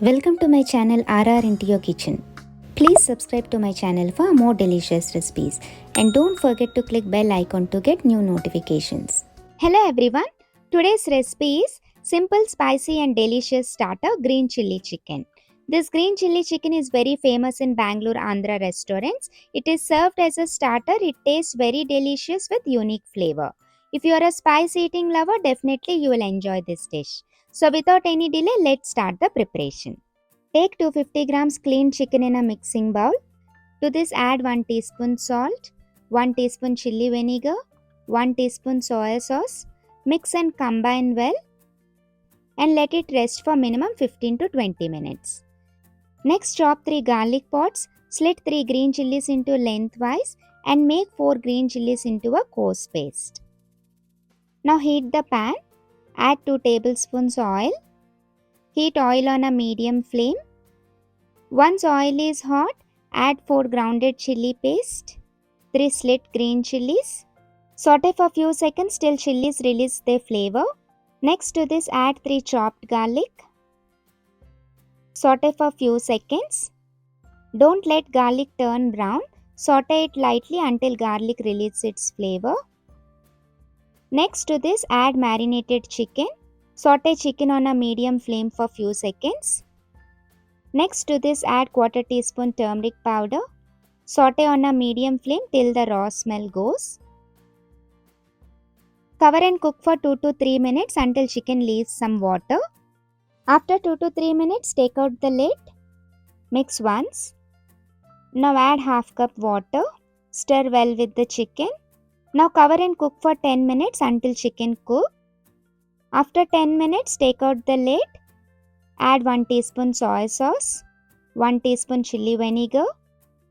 Welcome to my channel RR into your kitchen. Please subscribe to my channel for more delicious recipes and don't forget to click bell icon to get new notifications. Hello everyone. Today's recipe is simple, spicy and delicious starter green chilli chicken. This green chilli chicken is very famous in Bangalore, Andhra restaurants. It is served as a starter. It tastes very delicious with unique flavor. If you are a spice eating lover, definitely you will enjoy this dish. So without any delay, let's start the preparation. Take 250 grams clean chicken in a mixing bowl. To this add 1 teaspoon salt, 1 teaspoon chili vinegar, 1 teaspoon soy sauce. Mix and combine well and let it rest for minimum 15 to 20 minutes. Next, chop 3 garlic pods, slit 3 green chillis into lengthwise and make 4 green chillis into a coarse paste. Now heat the pan. Add 2 tablespoons oil. Heat oil on a medium flame. Once oil is hot, add 4 grounded chili paste, 3 slit green chillis. Saute for few seconds till chillis release their flavor. Next to this add 3 chopped garlic. Saute for few seconds. Don't let garlic turn brown. Saute it lightly until garlic releases its flavor. Next to this add marinated chicken. Saute chicken on a medium flame for few seconds. Next to this add quarter teaspoon turmeric powder. Saute on a medium flame till the raw smell goes. Cover and cook for 2 to 3 minutes until chicken leaves some water. After 2 to 3 minutes, take out the lid. Mix once. Now add half cup water. Stir well with the chicken. Now cover and cook for 10 minutes until chicken cook. After 10 minutes, take out the lid. Add 1 teaspoon soy sauce, 1 teaspoon chili vinegar.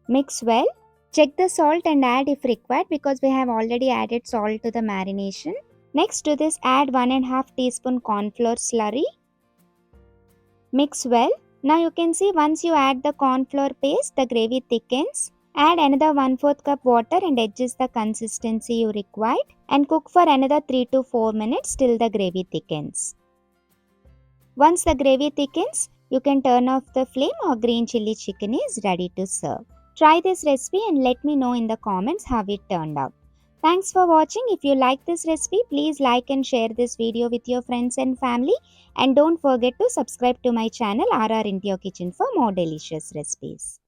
Mix well. Check the salt and add if required because we have already added salt to the marination. Next to this add 1.5 teaspoon corn flour slurry. Mix well. Now you can see once you add the corn flour paste, the gravy thickens. Add another 1/4 cup water and adjust the consistency you required and cook for another 3 to 4 minutes till the gravy thickens. Once the gravy thickens, you can turn off the flame or green chilli chicken is ready to serve. Try this recipe and let me know in the comments how it turned out. Thanks for watching. If you like this recipe, please like and share this video with your friends and family. And don't forget to subscribe to my channel RR into your kitchen for more delicious recipes.